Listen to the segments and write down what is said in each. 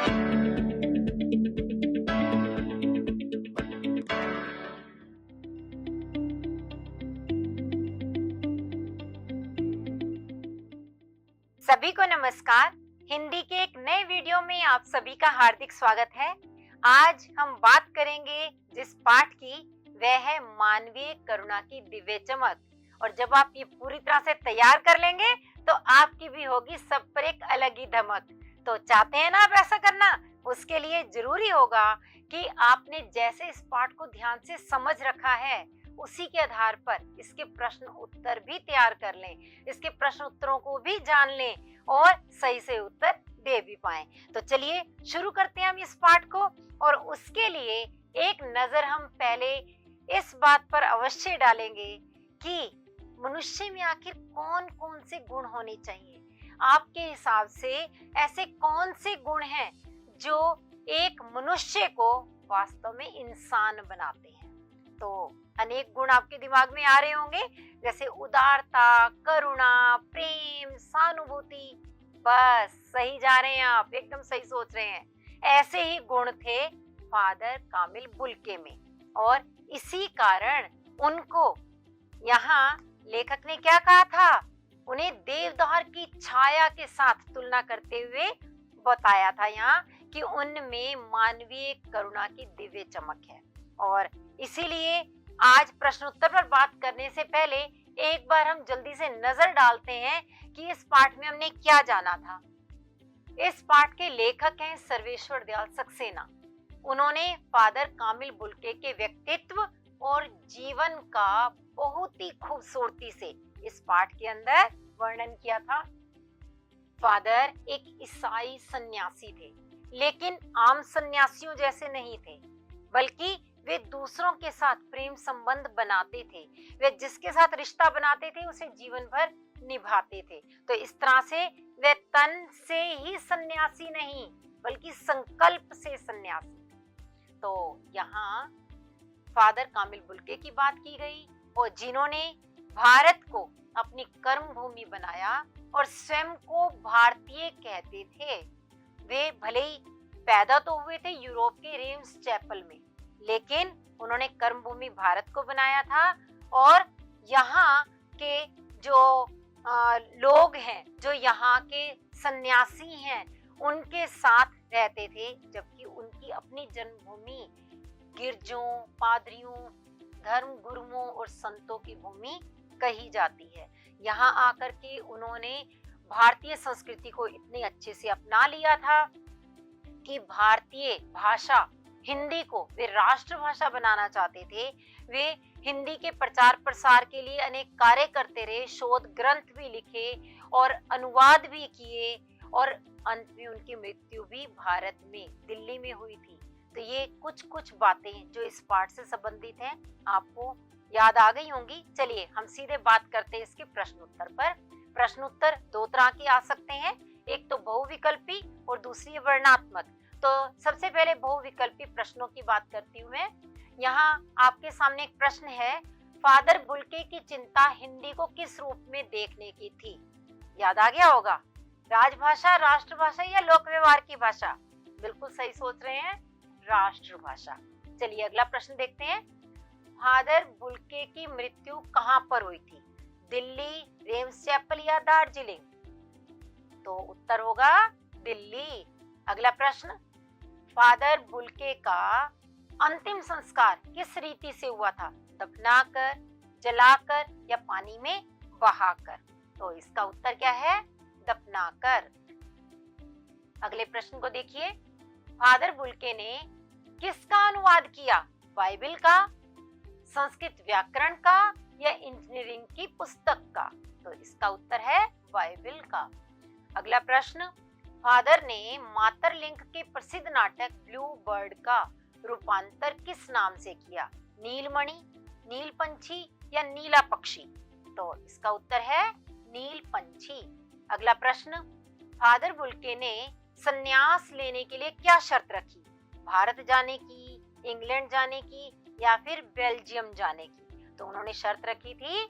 सभी को नमस्कार। हिंदी के एक नए वीडियो में आप सभी का हार्दिक स्वागत है। आज हम बात करेंगे जिस पाठ की, वह है मानवीय करुणा की दिव्य चमक। और जब आप ये पूरी तरह से तैयार कर लेंगे तो आपकी भी होगी सब पर एक अलग ही धमक। तो चाहते हैं ना आप ऐसा करना? उसके लिए जरूरी होगा कि आपने जैसे इस पाठ को ध्यान से समझ रखा है, उसी के आधार पर इसके प्रश्न उत्तर भी तैयार कर लें, इसके प्रश्न उत्तरों को भी जान लें और सही से उत्तर दे भी पाएं। तो चलिए शुरू करते हैं हम इस पाठ को। और उसके लिए एक नजर हम पहले इस बात पर अवश्य डालेंगे कि मनुष्य में आखिर कौन कौन से गुण होने चाहिए। आपके हिसाब से ऐसे कौन से गुण हैं जो एक मनुष्य को वास्तव में इंसान बनाते हैं? तो अनेक गुण आपके दिमाग में आ रहे होंगे, जैसे उदारता, करुणा, प्रेम, सहानुभूति। बस सही जा रहे हैं आप, एकदम सही सोच रहे हैं। ऐसे ही गुण थे फादर कामिल बुल्के में, और इसी कारण उनको यहाँ लेखक ने क्या कहा था, उन्हें देवदार की छाया के साथ तुलना करते हुए बताया था यहाँ कि उनमें मानवीय करुणा की दिव्य चमक है। और इसीलिए आज प्रश्न उत्तर पर बात करने से पहले एक बार हम जल्दी से नजर डालते हैं कि इस पाठ में हमने क्या जाना था। इस पाठ के लेखक हैं सर्वेश्वर दयाल सक्सेना। उन्होंने फादर कामिल बुल्के के व्यक्तित्व और जीवन का बहुत ही खूबसूरती से इस पाठ के अंदर वर्णन किया था। फादर एक ईसाई सन्यासी थे, लेकिन आम सन्यासियों जैसे नहीं थे, बल्कि वे दूसरों के साथ प्रेम संबंध बनाते थे। वे जिसके साथ रिश्ता बनाते थे उसे जीवन भर निभाते थे। तो इस तरह से वे तन से ही सन्यासी नहीं, बल्कि संकल्प से सन्यासी। तो यहाँ फादर कामिल बुल्के की बात की गई, और जिन्होंने भारत को अपनी कर्म भूमि बनाया और स्वयं को भारतीय कहते थे। वे भले ही पैदा तो हुए थे यूरोप के रेम्स चैपल में, लेकिन उन्होंने कर्म भूमि भारत को बनाया था। और यहाँ के जो लोग हैं, जो यहाँ के सन्यासी हैं, उनके साथ रहते थे, जबकि उनकी अपनी जन्मभूमि गिरजों, पादरियों, धर्म गुरुओं और संतों की भूमि कही जाती है। यहाँ आकर के उन्होंने भारतीय संस्कृति को इतने अच्छे से अपना लिया था कि भारतीय भाषा हिंदी को वे राष्ट्रभाषा बनाना चाहते थे। वे हिंदी के प्रचार प्रसार के लिए अनेक कार्य करते रहे, शोध ग्रंथ भी लिखे और अनुवाद भी किए, और अंत में उनकी मृत्यु भी भारत में दिल्ली में हुई थी। तो ये कुछ बातें जो इस पाठ से संबंधित हैं आपको याद आ गई होंगी। चलिए हम सीधे बात करते हैं इसके प्रश्न उत्तर पर। प्रश्न उत्तर दो तरह के आ सकते हैं, एक तो बहुविकल्पी और दूसरी वर्णनात्मक। तो सबसे पहले बहुविकल्पी प्रश्नों की बात करती हूँ मैं। यहाँ आपके सामने एक प्रश्न है, फादर बुल्के की चिंता हिंदी को किस रूप में देखने की थी? याद आ गया होगा, राजभाषा, राष्ट्रभाषा या लोक व्यवहार की भाषा? बिल्कुल सही सोच रहे हैं, राष्ट्रभाषा। चलिए अगला प्रश्न देखते हैं। फादर बुल्के की मृत्यु कहाँ पर हुई थी? दिल्ली, रेम्स चैपल या दार्जिलिंग? तो उत्तर होगा दिल्ली। अगला प्रश्न, फादर बुल्के का अंतिम संस्कार किस रीति से हुआ था? दफनाकर, जलाकर या पानी में बहाकर? तो इसका उत्तर क्या है? दफनाकर। अगले प्रश्न को देखिए, फादर बुल्के ने किसका अनुवाद किया? बाइबिल का, संस्कृत व्याकरण का या इंजीनियरिंग की पुस्तक का? तो इसका उत्तर है बाइबिल का। अगला प्रश्न, फादर ने मातरलिंक के प्रसिद्ध नाटक ब्लू बर्ड का रूपांतर किस नाम से किया? नीलमणि, नीलपंछी या नीला पक्षी? तो इसका उत्तर है नीलपंछी। अगला प्रश्न, फादर बुल्के ने संन्यास लेने के लिए क्या शर्त रखी? भारत जाने की, इंग्लैंड जाने की या फिर बेल्जियम जाने की? तो उन्होंने शर्त रखी थी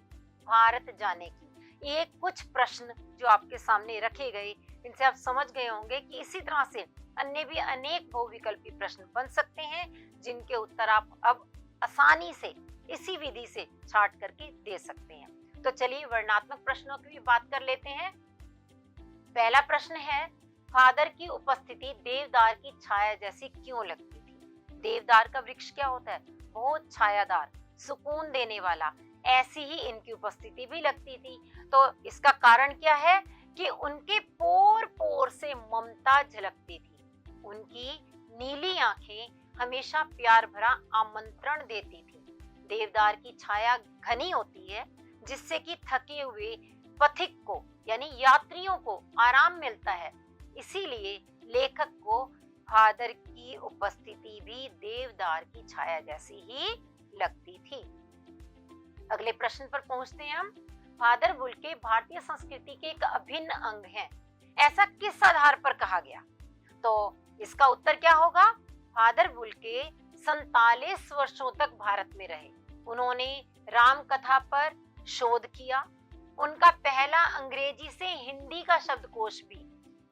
भारत जाने की। ये कुछ प्रश्न जो आपके सामने रखे गए इनसे आप समझ गए होंगे कि इसी तरह से अन्य भी अनेक बहुविकल्पी प्रश्न बन सकते हैं, जिनके उत्तर आप अब आसानी से इसी विधि से छांट करके दे सकते हैं। तो चलिए वर्णनात्मक प्रश्नों की भी बात कर लेते हैं। पहला प्रश्न है, फादर की उपस्थिति देवदार की छाया जैसी क्यों लगती थी? देवदार का वृक्ष क्या होता है? बहुत छायादार, सुकून देने वाला। ऐसी ही इनकी उपस्थिति भी लगती थी। तो इसका कारण क्या है कि उनके पोर पोर से ममता झलकती थी। उनकी नीली आंखें हमेशा प्यार भरा आमंत्रण देती थी। देवदार की छाया घनी होती है, जिससे कि थके हुए पथिक को यानी यात्रियों को आराम मिलता है। इसीलिए लेखक को फादर की उपस्थिति भी देवदार की छाया जैसी ही लगती थी। अगले प्रश्न पर पहुंचते हैं हम। फादर बुल्के भारतीय संस्कृति के एक अभिन्न अंग हैं, ऐसा किस आधार पर कहा गया? तो इसका उत्तर क्या होगा? फादर बुल्के 47 वर्षों तक भारत में रहे। उन्होंने राम कथा पर शोध किया। उनका पहला अंग्रेजी से हिंदी का शब्दकोश भी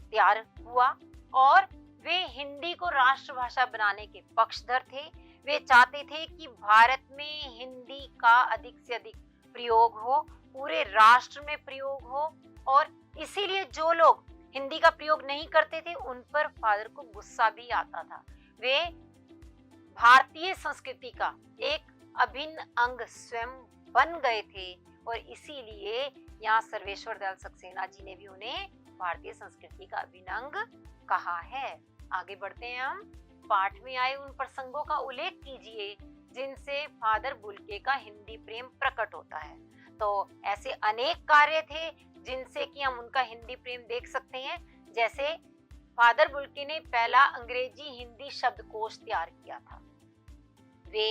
तैयार हुआ और वे हिंदी को राष्ट्रभाषा बनाने के पक्षधर थे। वे चाहते थे कि भारत में हिंदी का अधिक से अधिक प्रयोग हो, पूरे राष्ट्र में प्रयोग हो, और इसीलिए जो लोग हिंदी का प्रयोग नहीं करते थे उन पर फादर को गुस्सा भी आता था। वे भारतीय संस्कृति का एक अभिन्न अंग स्वयं बन गए थे और इसीलिए यहाँ सर्वेश्वर दयाल सक्सेना जी ने भी उन्हें भारतीय संस्कृति का अभिन्न अंग कहा है। आगे बढ़ते हैं हम। पाठ में आए उन प्रसंगों का उल्लेख कीजिए जिनसे फादर बुल्के का हिंदी प्रेम प्रकट होता है। तो ऐसे अनेक कार्य थे जिनसे कि हम उनका हिंदी प्रेम देख सकते हैं। जैसे फादर बुल्के ने पहला अंग्रेजी हिंदी शब्दकोश तैयार किया था। वे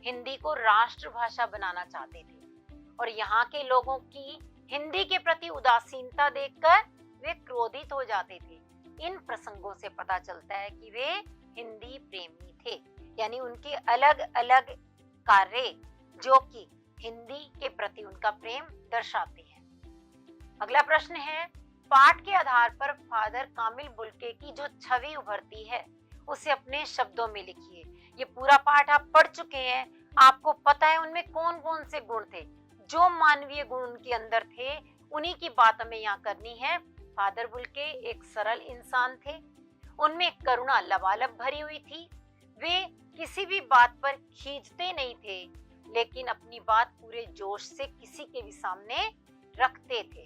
हिंदी को राष्ट्रभाषा बनाना चाहते थे और यहाँ के लोगों की हिंदी के प्रति उदासीनता देखकर वे क्रोधित हो जाते थे। इन प्रसंगों से पता चलता है कि वे हिंदी प्रेमी थे, यानी उनके अलग अलग कार्य जो कि हिंदी के प्रति उनका प्रेम दर्शाते हैं। अगला प्रश्न है, पाठ के आधार पर फादर कामिल बुल्के की जो छवि उभरती है उसे अपने शब्दों में लिखिए। ये पूरा पाठ आप पढ़ चुके हैं, आपको पता है उनमें कौन कौन से गुण थे। जो मानवीय गुण उनके अंदर थे उन्हीं की बात हमें यहाँ करनी है। फादर बुल्के एक सरल इंसान थे, उनमें करुणा लबालब भरी हुई थी। वे किसी भी बात पर खींचते नहीं थे, लेकिन अपनी बात पूरे जोश से किसी के भी सामने रखते थे।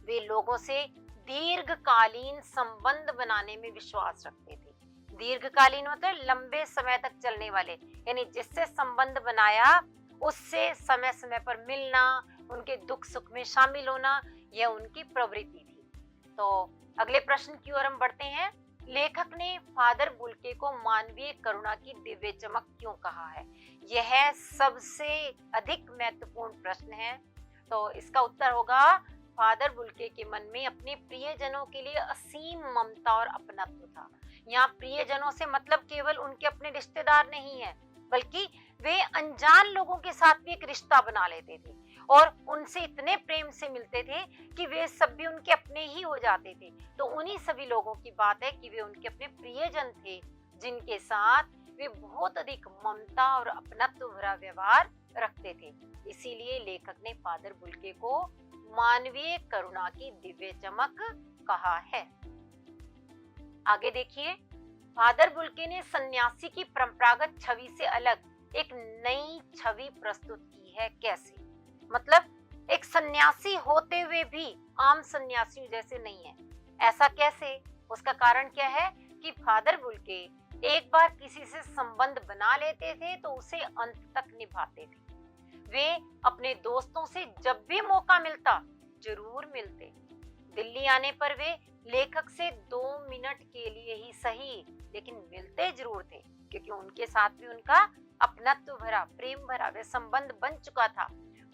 वे लोगों से दीर्घकालीन संबंध बनाने में विश्वास रखते थे। दीर्घकालीन मतलब लंबे समय तक चलने वाले, यानी जिससे संबंध बनाया उससे समय समय पर मिलना, उनके दुख सुख में शामिल होना, यह उनकी प्रवृत्ति थी। तो अगले प्रश्न की ओर हम बढ़ते हैं। लेखक ने फादर बुल्के को मानवीय करुणा की दिव्य चमक क्यों कहा है? यह सबसे अधिक महत्वपूर्ण प्रश्न है। तो इसका उत्तर होगा, फादर बुल्के के मन में अपने प्रियजनों के लिए असीम ममता और अपनत्व था। यहाँ प्रियजनों से मतलब केवल उनके अपने रिश्तेदार नहीं है, बल्कि वे अनजान लोगों के साथ भी एक रिश्ता बना लेते थे और उनसे इतने प्रेम से मिलते थे कि वे सब भी उनके अपने ही हो जाते थे। तो उन्हीं सभी लोगों की बात है कि वे उनके अपने प्रियजन थे, जिनके साथ वे बहुत अधिक ममता और अपनत्व भरा व्यवहार रखते थे। इसीलिए लेखक ने फादर बुल्के को मानवीय करुणा की दिव्य चमक कहा है। आगे देखिए, फादर बुल्के ने सन्यासी की परंपरागत छवि से अलग एक नई छवि प्रस्तुत की है। कैसे? मतलब एक सन्यासी होते हुए भी आम सन्यासियों जैसे नहीं है। ऐसा कैसे? उसका कारण क्या है कि फादर बुल्के एक बार किसी से संबंध बना लेते थे तो उसे अंत तक निभाते थे। वे अपने दोस्तों से जब भी मौका मिलता जरूर मिलते। दिल्ली आने पर वे लेखक से 2 मिनट के लिए ही सही, लेकिन मिलते जरूर थे, क्योंकि उनके साथ भी उनका अपनत्व भरा, प्रेम भरा वे संबंध बन चुका था।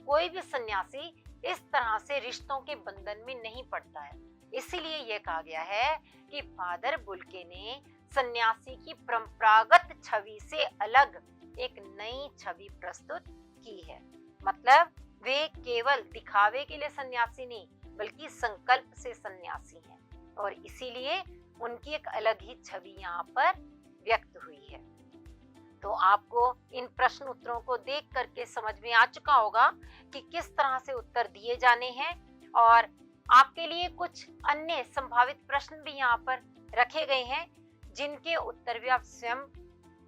कोई भी सन्यासी इस तरह से रिश्तों के बंधन में नहीं पड़ता है। इसीलिए यह कहा गया है कि फादर बुल्के ने सन्यासी की परंपरागत छवि से अलग एक नई छवि प्रस्तुत की है। मतलब वे केवल दिखावे के लिए सन्यासी नहीं, बल्कि संकल्प से सन्यासी हैं। और इसीलिए उनकी एक अलग ही छवि यहाँ पर व्यक्त हुई है। तो आपको इन प्रश्न उत्तरों को देख करके समझ में आ चुका होगा कि किस तरह से उत्तर दिए जाने हैं, और आपके लिए कुछ अन्य संभावित प्रश्न भी यहाँ पर रखे गए हैं जिनके उत्तर भी आप स्वयं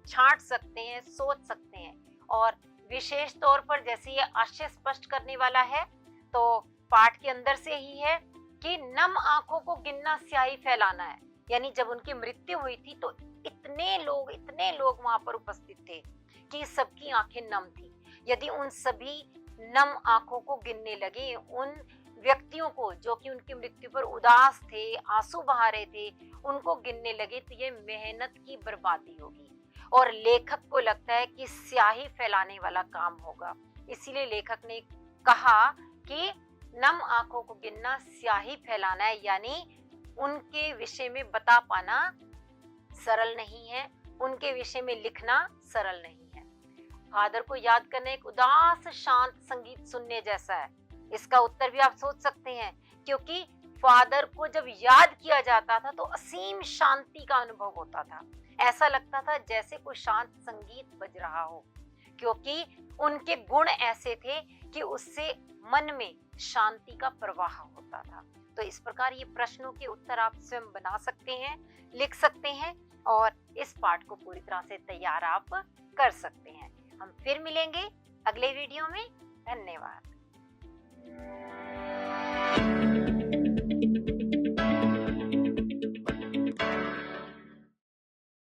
छांट सकते हैं, सोच सकते हैं। और विशेष तौर पर जैसे ये आशय स्पष्ट करने वाला है, तो पाठ के अंदर से ही है कि नम आंखों को गिनना स्याही फैलाना है। यानी जब उनकी मृत्यु हुई थी तो इतने लोग वहां पर उपस्थित थे कि सबकी आंखें नम थी। यदि उन सभी नम आंखों को गिनने लगे, उन व्यक्तियों को जो कि उनकी मृत्यु पर उदास थे, आंसू बहा रहे थे, उनको गिनने लगे, तो ये मेहनत की बर्बादी होगी और लेखक को लगता है कि स्याही फैलाने वाला काम होगा। इसीलिए लेखक ने कहा कि नम आंखों को गिनना स्याही फैलाना है, यानी उनके विषय में बता पाना सरल नहीं है, उनके विषय में लिखना सरल नहीं है। फादर को याद करना एक उदास शांत संगीत सुनने जैसा है। इसका उत्तर भी आप सोच सकते हैं, क्योंकि फादर को जब याद किया जाता था तो असीम शांति का अनुभव होता था। ऐसा लगता था जैसे कोई शांत संगीत बज रहा हो, क्योंकि उनके गुण ऐसे थे कि उससे मन में शांति का प्रवाह होता था। तो इस प्रकार ये प्रश्नों के उत्तर आप स्वयं बना सकते हैं, लिख सकते हैं और इस पाठ को पूरी तरह से तैयार आप कर सकते हैं। हम फिर मिलेंगे अगले वीडियो में। धन्यवाद।